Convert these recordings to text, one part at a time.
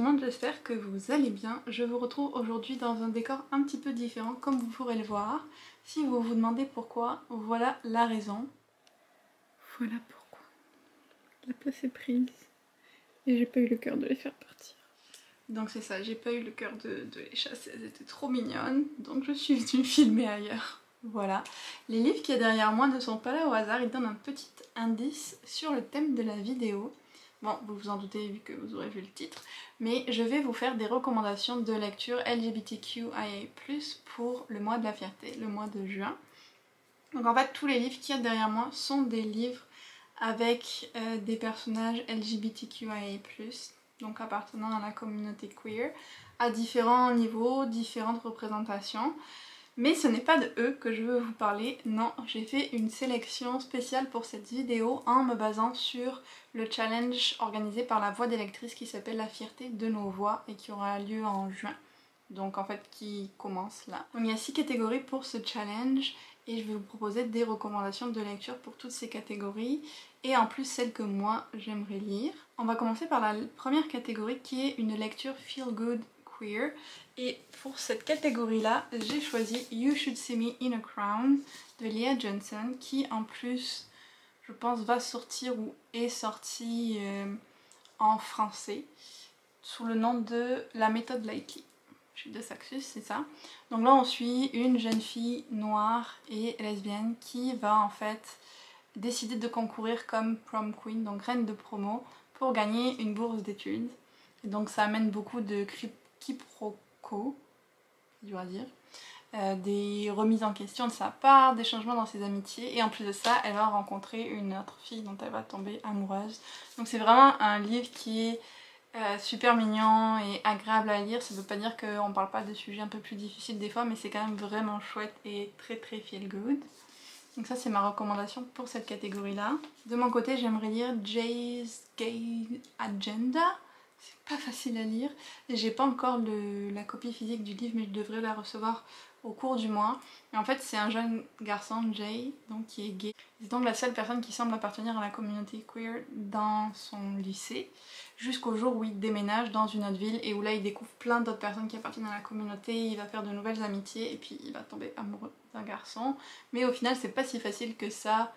le monde, j'espère que vous allez bien. Je vous retrouve aujourd'hui dans un décor un petit peu différent comme vous pourrez le voir. Si vous vous demandez pourquoi, voilà la raison. Voilà pourquoi. La place est prise et j'ai pas eu le cœur de les faire partir. Donc c'est ça, j'ai pas eu le cœur de les chasser, elles étaient trop mignonnes, donc je suis venue filmer ailleurs. Voilà. Les livres qu'il y a derrière moi ne sont pas là au hasard, ils donnent un petit indice sur le thème de la vidéo. Bon, vous vous en doutez vu que vous aurez vu le titre, mais je vais vous faire des recommandations de lecture LGBTQIA+, pour le mois de la fierté, le mois de juin. Donc en fait, tous les livres qu'il y a derrière moi sont des livres avec des personnages LGBTQIA+, donc appartenant à la communauté queer, à différents niveaux, différentes représentations. Mais ce n'est pas de eux que je veux vous parler, non, j'ai fait une sélection spéciale pour cette vidéo en me basant sur le challenge organisé par la Voix des lectrices qui s'appelle La fierté de nos voix et qui aura lieu en juin, donc en fait qui commence là. Donc il y a 6 catégories pour ce challenge et je vais vous proposer des recommandations de lecture pour toutes ces catégories et en plus celles que moi j'aimerais lire. On va commencer par la première catégorie qui est une lecture feel good queer. Et pour cette catégorie-là, j'ai choisi You Should See Me in a Crown de Leah Johnson, qui en plus, je pense, va sortir ou est sorti en français sous le nom de La méthode Likely. Je suis de Saxus, c'est ça. Donc là, on suit une jeune fille noire et lesbienne qui va en fait décider de concourir comme prom queen, donc reine de promo, pour gagner une bourse d'études. Et donc ça amène beaucoup de quiproquos, dur à dire, des remises en question de sa part, des changements dans ses amitiés, et en plus de ça, elle va rencontrer une autre fille dont elle va tomber amoureuse. Donc c'est vraiment un livre qui est super mignon et agréable à lire. Ça veut pas dire qu'on parle pas de sujets un peu plus difficiles des fois, mais c'est quand même vraiment chouette et très très feel good. Donc ça c'est ma recommandation pour cette catégorie-là. De mon côté, j'aimerais lire Jay's Gay Agenda. C'est pas facile à lire. J'ai pas encore la copie physique du livre, mais je devrais la recevoir au cours du mois. Et en fait, c'est un jeune garçon, Jay, donc qui est gay. C'est donc la seule personne qui semble appartenir à la communauté queer dans son lycée, jusqu'au jour où il déménage dans une autre ville et où là il découvre plein d'autres personnes qui appartiennent à la communauté, il va faire de nouvelles amitiés et puis il va tomber amoureux d'un garçon. Mais au final, c'est pas si facile que ça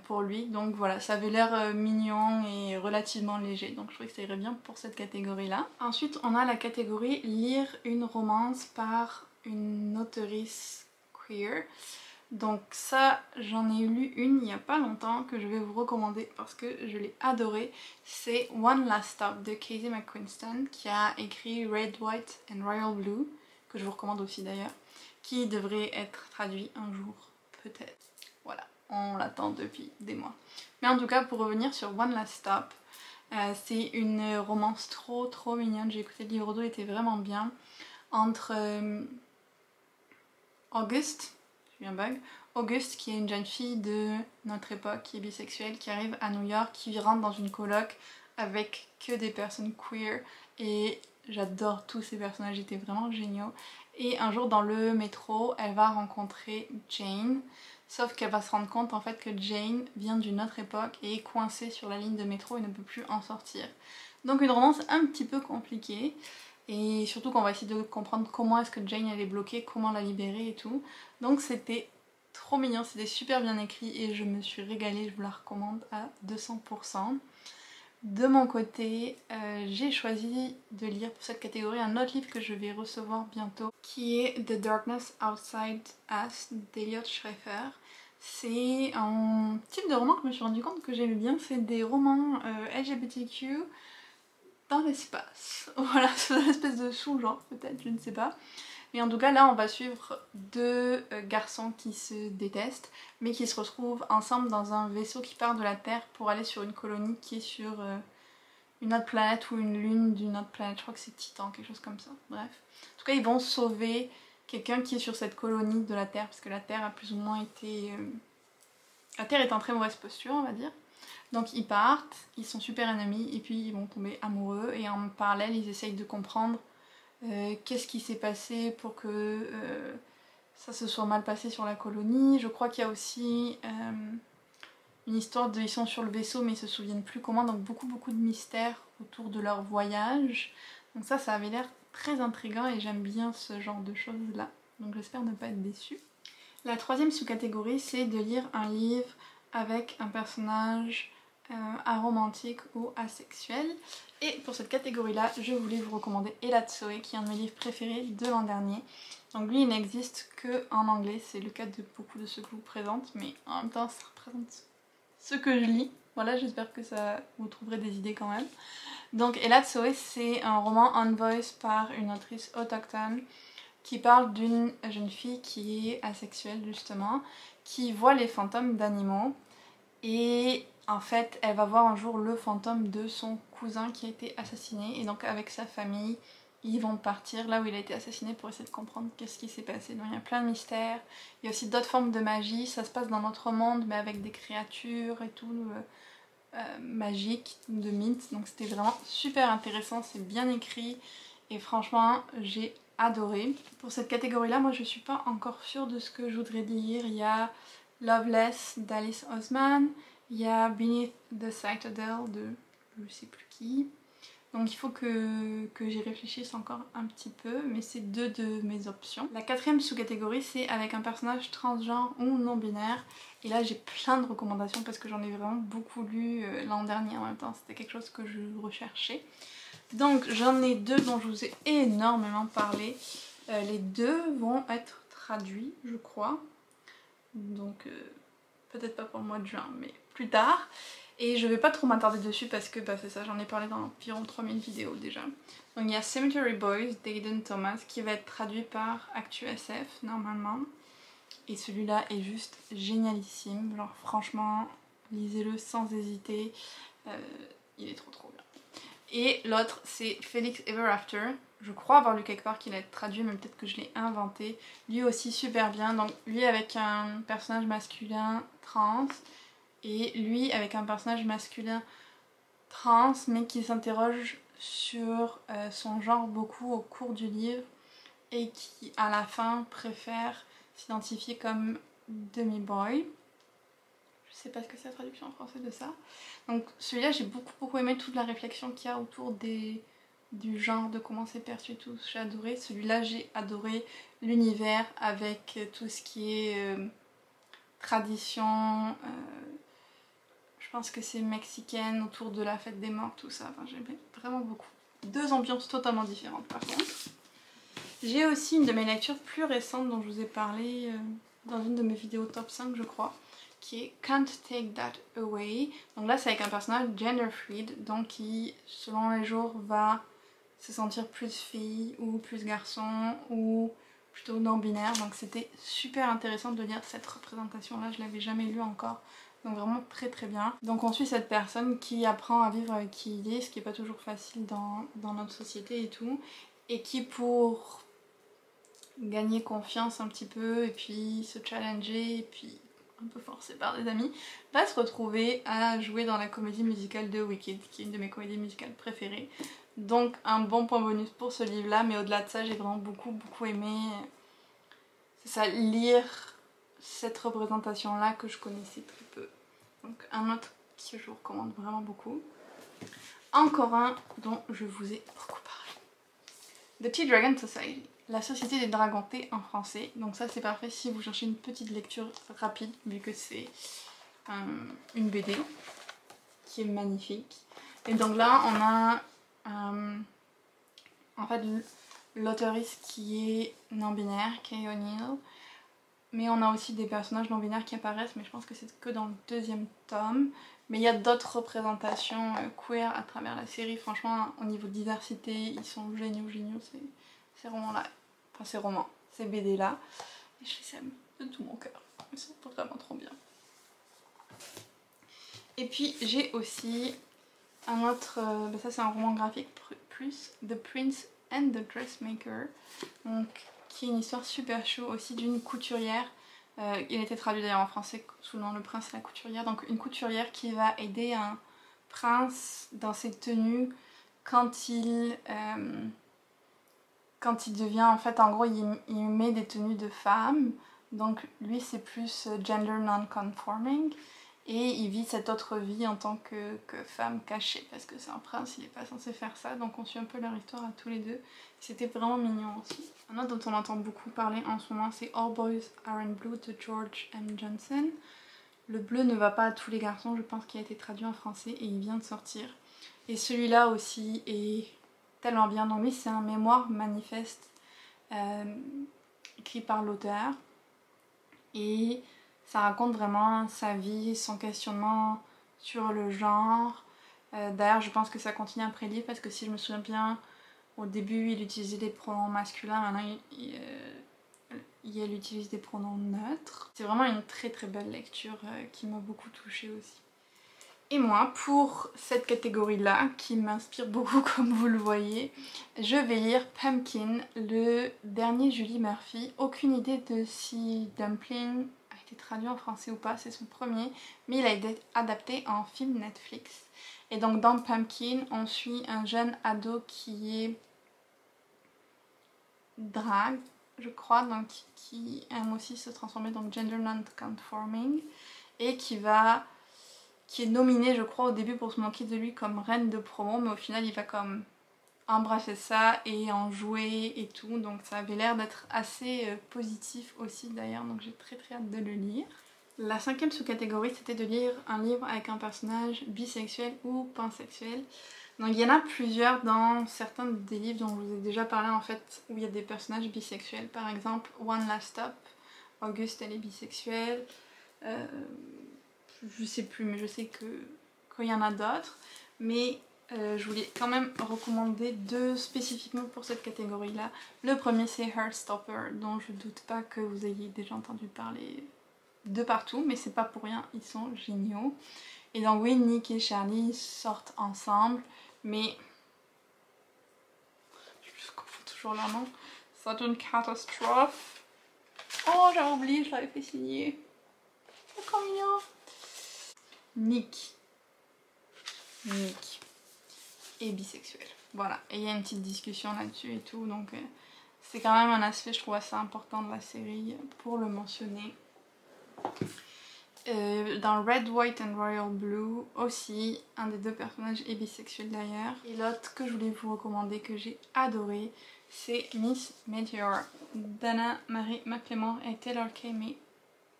pour lui, donc voilà, ça avait l'air mignon et relativement léger, donc je trouvais que ça irait bien pour cette catégorie là. Ensuite on a la catégorie lire une romance par une auteurice queer, donc ça j'en ai lu une il n'y a pas longtemps que je vais vous recommander parce que je l'ai adorée. C'est One Last Stop de Casey McQuiston qui a écrit Red, White and Royal Blue, que je vous recommande aussi d'ailleurs, qui devrait être traduit un jour peut-être. Voilà, on l'attend depuis des mois. Mais en tout cas, pour revenir sur One Last Stop, c'est une romance trop mignonne. J'ai écouté le livre audio, il était vraiment bien. Entre Auguste, j'ai eu un bug, Auguste qui est une jeune fille de notre époque qui est bisexuelle, qui arrive à New York, qui rentre dans une coloc avec que des personnes queer et j'adore tous ces personnages, ils étaient vraiment géniaux. Et un jour dans le métro, elle va rencontrer Jane. Sauf qu'elle va se rendre compte en fait que Jane vient d'une autre époque et est coincée sur la ligne de métro et ne peut plus en sortir. Donc une romance un petit peu compliquée et surtout qu'on va essayer de comprendre comment est-ce que Jane elle est bloquée, comment la libérer et tout. Donc c'était trop mignon, c'était super bien écrit et je me suis régalée, je vous la recommande à 200%. De mon côté, j'ai choisi de lire pour cette catégorie un autre livre que je vais recevoir bientôt qui est The Darkness Outside Us d'Eliot Schreifer. C'est un type de roman que je me suis rendu compte que j'aimais bien, c'est des romans LGBTQ dans l'espace. Voilà, c'est une espèce de sous-genre peut-être, je ne sais pas. Mais en tout cas là on va suivre deux garçons qui se détestent mais qui se retrouvent ensemble dans un vaisseau qui part de la Terre pour aller sur une colonie qui est sur une autre planète ou une lune d'une autre planète, je crois que c'est Titan, quelque chose comme ça, bref. En tout cas ils vont sauver quelqu'un qui est sur cette colonie de la Terre parce que la Terre a plus ou moins été... La Terre est en très mauvaise posture on va dire. Donc ils partent, ils sont super ennemis et puis ils vont tomber amoureux et en parallèle ils essayent de comprendre qu'est-ce qui s'est passé pour que ça se soit mal passé sur la colonie. Je crois qu'il y a aussi une histoire de ils sont sur le vaisseau mais ils se souviennent plus comment, donc beaucoup de mystères autour de leur voyage. Donc ça avait l'air très intriguant et j'aime bien ce genre de choses là. Donc j'espère ne pas être déçue. La troisième sous-catégorie, c'est de lire un livre avec un personnage aromantique ou asexuel. Et pour cette catégorie-là, je voulais vous recommander Ella Tsoe, qui est un de mes livres préférés de l'an dernier. Donc lui, il n'existe qu'en anglais, c'est le cas de beaucoup de ceux que je vous présente, mais en même temps, ça représente ce que je lis. Voilà, j'espère que vous trouverez des idées quand même. Donc Ella Tsoe, c'est un roman on voice par une autrice autochtone qui parle d'une jeune fille qui est asexuelle justement, qui voit les fantômes d'animaux et en fait elle va voir un jour le fantôme de son cousin qui a été assassiné et donc avec sa famille ils vont partir là où il a été assassiné pour essayer de comprendre qu'est-ce qui s'est passé. Donc il y a plein de mystères, il y a aussi d'autres formes de magie, ça se passe dans notre monde mais avec des créatures et tout magiques, de mythes, donc c'était vraiment super intéressant, c'est bien écrit et franchement j'ai adoré. Pour cette catégorie là, moi je suis pas encore sûre de ce que je voudrais lire. Il y a Loveless d'Alice Oseman, il y a Beneath the Citadel de je sais plus qui. Donc il faut que j'y réfléchisse encore un petit peu, mais c'est deux de mes options. La quatrième sous-catégorie, c'est avec un personnage transgenre ou non-binaire. Et là j'ai plein de recommandations parce que j'en ai vraiment beaucoup lu l'an dernier en même temps, c'était quelque chose que je recherchais. Donc j'en ai deux dont je vous ai énormément parlé. Les deux vont être traduits, je crois. Donc peut-être pas pour le mois de juin, mais plus tard. Et je vais pas trop m'attarder dessus parce que c'est ça, j'en ai parlé dans environ 3000 vidéos déjà. Donc il y a Cemetery Boys d'Aiden Thomas qui va être traduit par ActuSF normalement. Et celui-là est juste génialissime. Genre franchement, lisez-le sans hésiter. Il est trop bien. Et l'autre c'est Felix Ever After. Je crois avoir lu quelque part qu'il a été traduit, mais peut-être que je l'ai inventé. Lui aussi super bien. Donc lui avec un personnage masculin trans. Et lui avec un personnage masculin trans, mais qui s'interroge sur son genre beaucoup au cours du livre. Et qui à la fin préfère s'identifier comme demi-boy. Je sais pas ce que c'est la traduction en français de ça. Donc celui-là j'ai beaucoup aimé toute la réflexion qu'il y a autour du genre, de comment c'est perçu et tout, j'ai adoré. Celui-là j'ai adoré l'univers avec tout ce qui est tradition, je pense que c'est mexicaine, autour de la fête des morts, tout ça, enfin j'aimais vraiment beaucoup. Deux ambiances totalement différentes par contre. J'ai aussi une de mes lectures plus récentes dont je vous ai parlé dans une de mes vidéos top 5 je crois, qui est Can't Take That Away. Donc là c'est avec un personnage gender fluid, donc qui selon les jours va se sentir plus fille ou plus garçon ou plutôt non binaire. Donc c'était super intéressant de lire cette représentation là, je l'avais jamais lue encore. Donc vraiment très bien. Donc on suit cette personne qui apprend à vivre avec qui il est, ce qui n'est pas toujours facile dans notre société et tout. Et qui pour gagner confiance un petit peu et puis se challenger et puis un peu forcé par des amis, va se retrouver à jouer dans la comédie musicale de Wicked, qui est une de mes comédies musicales préférées. Donc un bon point bonus pour ce livre là, mais au-delà de ça j'ai vraiment beaucoup aimé lire cette représentation là que je connaissais très peu. Donc un autre que je vous recommande vraiment beaucoup. Encore un dont je vous ai beaucoup parlé. The Tea Dragon Society, la Société des Dragons Thé en français. Donc ça c'est parfait si vous cherchez une petite lecture rapide vu que c'est une BD qui est magnifique. Et donc là on a en fait l'auteuriste qui est non-binaire, Kay O'Neill. Mais on a aussi des personnages non-binaires qui apparaissent, mais je pense que c'est que dans le deuxième tome. Mais il y a d'autres représentations queer à travers la série. Franchement, au niveau de diversité, ils sont géniaux, ces romans-là. Enfin, ces BD-là. Et je les aime de tout mon cœur. Ils sont vraiment trop bien. Et puis, j'ai aussi un autre... ça, c'est un roman graphique plus, The Prince and the Dressmaker. Donc, qui est une histoire super chou aussi d'une couturière. Il a été traduit d'ailleurs en français sous le nom Le Prince et la Couturière. Donc une couturière qui va aider un prince dans ses tenues quand il devient en fait, en gros il met des tenues de femme. Donc lui c'est plus gender non-conforming. et il vit cette autre vie en tant que femme cachée parce que c'est un prince, il n'est pas censé faire ça, donc on suit un peu leur histoire à tous les deux. C'était vraiment mignon aussi. Un autre dont on entend beaucoup parler en ce moment, c'est All Boys Aren't Blue de George M. Johnson. Le bleu ne va pas à tous les garçons, je pense qu'il a été traduit en français et il vient de sortir. Et celui-là aussi est tellement bien. Donc oui, c'est un mémoire manifeste écrit par l'auteur. Et ça raconte vraiment sa vie, son questionnement sur le genre. D'ailleurs, je pense que ça continue après le livre parce que si je me souviens bien, au début il utilisait des pronoms masculins, maintenant il utilise des pronoms neutres. C'est vraiment une très très belle lecture qui m'a beaucoup touchée aussi. Et moi, pour cette catégorie-là, qui m'inspire beaucoup comme vous le voyez, je vais lire Pumpkin, le dernier Julie Murphy. Aucune idée de si Dumpling a été traduit en français ou pas, c'est son premier, mais il a été adapté en film Netflix. Et donc dans Pumpkin, on suit un jeune ado qui est drague, je crois, donc qui aime aussi se transformer, donc gender non-conforming, et qui est nominé, je crois, au début pour se moquer de lui comme reine de promo, mais au final il va comme embrasser ça et en jouer et tout, donc ça avait l'air d'être assez positif aussi d'ailleurs, donc j'ai très très hâte de le lire. La cinquième sous-catégorie, c'était de lire un livre avec un personnage bisexuel ou pansexuel. Donc il y en a plusieurs dans certains des livres dont je vous ai déjà parlé en fait, où il y a des personnages bisexuels. Par exemple, One Last Stop, Auguste elle est bisexuelle. Je sais plus, mais je sais qu'il y en a d'autres. Mais je voulais quand même recommander deux spécifiquement pour cette catégorie-là. Le premier c'est Heartstopper, dont je doute pas que vous ayez déjà entendu parler de partout, mais c'est pas pour rien, ils sont géniaux. Et donc oui, Nick et Charlie sortent ensemble, mais je confonds toujours leur nom. C'est une catastrophe. Oh, j'avais oublié, je l'avais fait signer. C'est trop mignon. Nick est bisexuel. Voilà, et il y a une petite discussion là-dessus et tout, donc c'est quand même un aspect, je trouve, assez important de la série pour le mentionner. Dans Red, White and Royal Blue aussi, un des deux personnages est bisexuel d'ailleurs. Et l'autre que je voulais vous recommander, que j'ai adoré, c'est Miss Meteor d'Anna Marie McClement et Taylor K.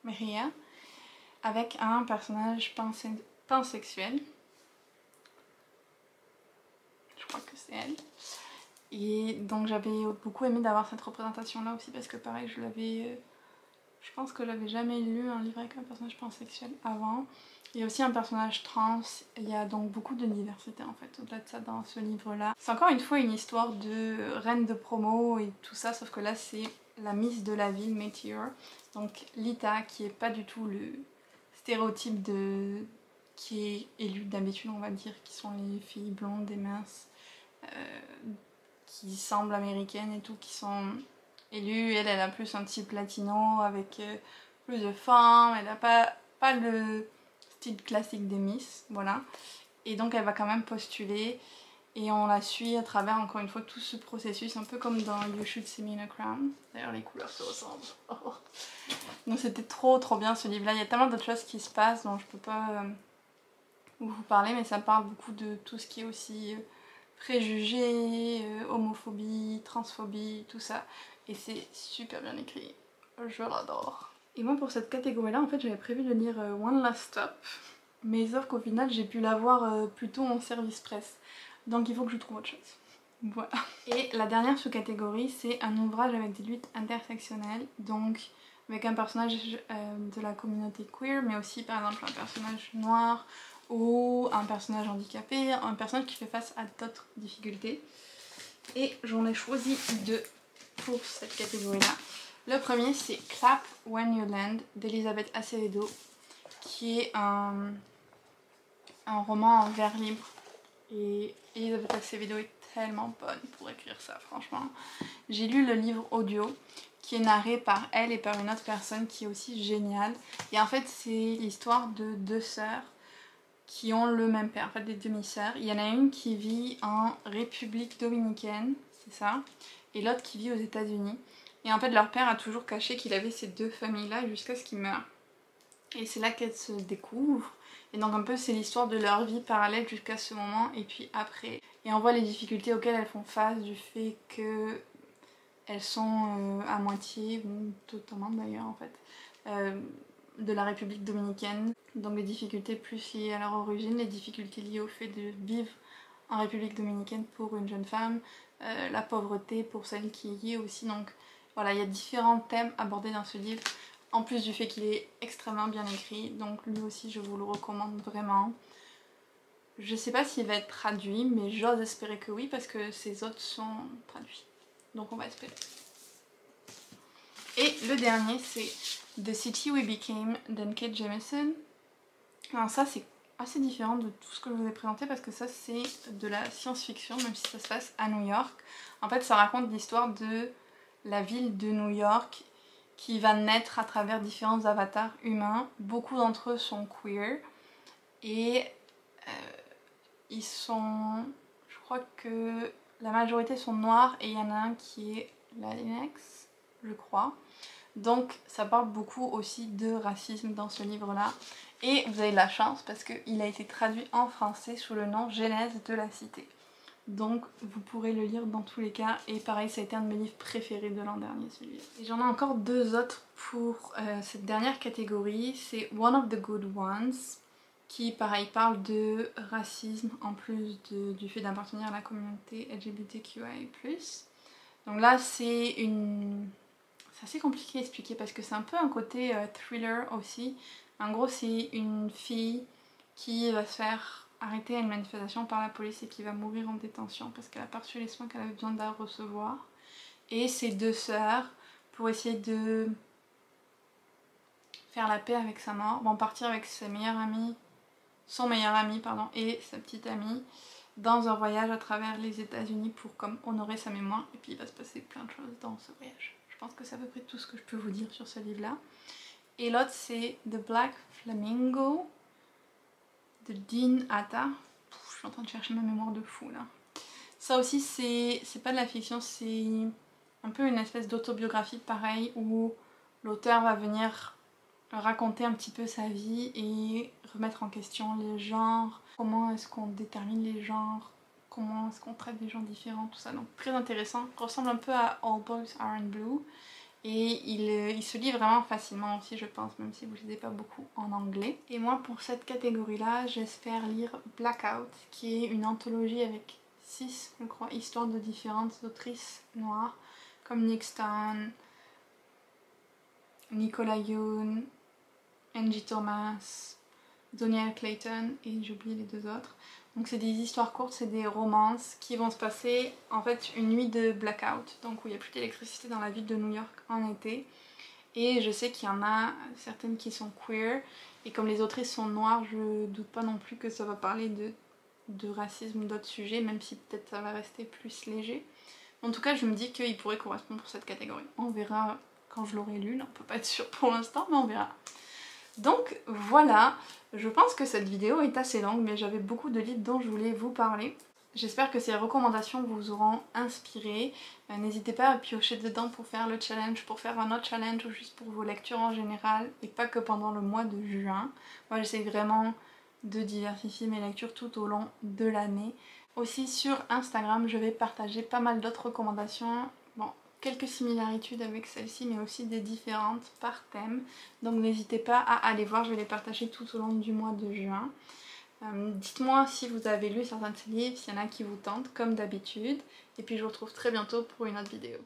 Merriam, avec un personnage pansexuel. Je crois que c'est elle. Et donc j'avais beaucoup aimé d'avoir cette représentation là aussi parce que pareil je pense que j'avais jamais lu un livre avec un personnage pansexuel avant. Il y a aussi un personnage trans, il y a donc beaucoup de diversité en fait au-delà de ça dans ce livre là. C'est encore une fois une histoire de reine de promo et tout ça, sauf que là c'est la Miss de la ville, Meteor. Donc Lita qui est pas du tout le stéréotype qui est élu d'habitude on va dire, qui sont les filles blondes et minces qui semblent américaines et tout, qui sont élues. Elle a plus un type latino avec plus de forme, elle n'a pas le style classique des Miss, voilà. Et donc elle va quand même postuler et on la suit à travers encore une fois tout ce processus, un peu comme dans You Should See Me in a Crown. D'ailleurs les couleurs se ressemblent. Oh. Donc c'était trop bien ce livre là, il y a tellement d'autres choses qui se passent dont je peux pas vous parler, mais ça parle beaucoup de tout ce qui est aussi préjugés, homophobie, transphobie, tout ça. Et c'est super bien écrit, je l'adore. Et moi pour cette catégorie là en fait j'avais prévu de lire One Last Stop, mais sauf qu'au final j'ai pu l'avoir plutôt en service presse, donc il faut que je trouve autre chose. Voilà. Et la dernière sous-catégorie c'est un ouvrage avec des luttes intersectionnelles, donc avec un personnage de la communauté queer, mais aussi par exemple un personnage noir ou un personnage handicapé, un personnage qui fait face à d'autres difficultés. Et j'en ai choisi deux pour cette catégorie-là. Le premier c'est Clap When You Land d'Elisabeth Acevedo, qui est un roman en vers libre. Et Elisabeth Acevedo est tellement bonne pour écrire ça, franchement. J'ai lu le livre audio qui est narré par elle et par une autre personne qui est aussi géniale. Et en fait c'est l'histoire de deux sœurs qui ont le même père, en fait des demi-sœurs. Il y en a une qui vit en République dominicaine, c'est ça, et l'autre qui vit aux États-Unis. Et en fait leur père a toujours caché qu'il avait ces deux familles-là jusqu'à ce qu'il meure. Et c'est là qu'elles se découvrent. Et donc un peu c'est l'histoire de leur vie parallèle jusqu'à ce moment et puis après. Et on voit les difficultés auxquelles elles font face du fait que elles sont à moitié, ou totalement d'ailleurs en fait, de la République dominicaine. Donc les difficultés plus liées à leur origine, les difficultés liées au fait de vivre en République dominicaine pour une jeune femme, la pauvreté pour celle qui y est aussi. Donc voilà, il y a différents thèmes abordés dans ce livre, en plus du fait qu'il est extrêmement bien écrit, donc lui aussi je vous le recommande vraiment. Je sais pas s'il va être traduit, mais j'ose espérer que oui, parce que ses autres sont traduits. Donc on va espérer. Et le dernier c'est The City We Became d'N.K. Jemisin. Alors ça c'est assez différent de tout ce que je vous ai présenté parce que ça c'est de la science-fiction, même si ça se passe à New York. En fait ça raconte l'histoire de la ville de New York qui va naître à travers différents avatars humains. Beaucoup d'entre eux sont queer et ils sont... je crois que la majorité sont noirs et il y en a un qui est Latinx, je crois. Donc ça parle beaucoup aussi de racisme dans ce livre-là. Et vous avez de la chance parce qu'il a été traduit en français sous le nom Genèse de la Cité. Donc vous pourrez le lire dans tous les cas. Et pareil, ça a été un de mes livres préférés de l'an dernier, celui-là. Et j'en ai encore deux autres pour cette dernière catégorie. C'est One of the Good Ones, qui pareil parle de racisme en plus du fait d'appartenir à la communauté LGBTQIA+. Donc là c'est assez compliqué à expliquer parce que c'est un peu un côté thriller aussi. En gros c'est une fille qui va se faire arrêter à une manifestation par la police et qui va mourir en détention parce qu'elle a pas reçu les soins qu'elle avait besoin de recevoir. Et ses deux sœurs, pour essayer de faire la paix avec sa mort, vont partir avec son meilleur ami et sa petite amie dans un voyage à travers les États-Unis pour comme honorer sa mémoire. Et puis il va se passer plein de choses dans ce voyage. Je pense que c'est à peu près tout ce que je peux vous dire sur ce livre-là. Et l'autre c'est The Black Flamingo de Dean Atta. Je suis en train de chercher ma mémoire de fou là. Ça aussi c'est pas de la fiction, c'est un peu une espèce d'autobiographie pareil où l'auteur va venir raconter un petit peu sa vie et remettre en question les genres, comment est-ce qu'on détermine les genres, comment est-ce qu'on traite des gens différents, tout ça. Donc très intéressant, ressemble un peu à All Boys Are in Blue et il se lit vraiment facilement aussi je pense, même si vous ne lisez pas beaucoup en anglais. Et moi pour cette catégorie là j'espère lire Blackout qui est une anthologie avec 6 je crois histoires de différentes autrices noires comme Nick Stone, Nicola Yoon, Angie Thomas, Donielle Clayton et j'oublie les deux autres. Donc c'est des histoires courtes, c'est des romances qui vont se passer en fait une nuit de blackout, donc où il n'y a plus d'électricité dans la ville de New York en été. Et je sais qu'il y en a certaines qui sont queer et comme les autrices sont noires, je doute pas non plus que ça va parler de racisme ou d'autres sujets, même si peut-être ça va rester plus léger. En tout cas je me dis qu'il pourrait correspondre pour cette catégorie. On verra quand je l'aurai lu, on peut pas être sûr pour l'instant mais on verra. Donc voilà, je pense que cette vidéo est assez longue mais j'avais beaucoup de livres dont je voulais vous parler. J'espère que ces recommandations vous auront inspiré. N'hésitez pas à piocher dedans pour faire le challenge, pour faire un autre challenge ou juste pour vos lectures en général et pas que pendant le mois de juin. Moi j'essaie vraiment de diversifier mes lectures tout au long de l'année. Aussi sur Instagram je vais partager pas mal d'autres recommandations. Bon, quelques similarités avec celle-ci mais aussi des différentes par thème. Donc n'hésitez pas à aller voir, je vais les partager tout au long du mois de juin. Dites-moi si vous avez lu certains de ces livres, s'il y en a qui vous tentent comme d'habitude. Et puis je vous retrouve très bientôt pour une autre vidéo.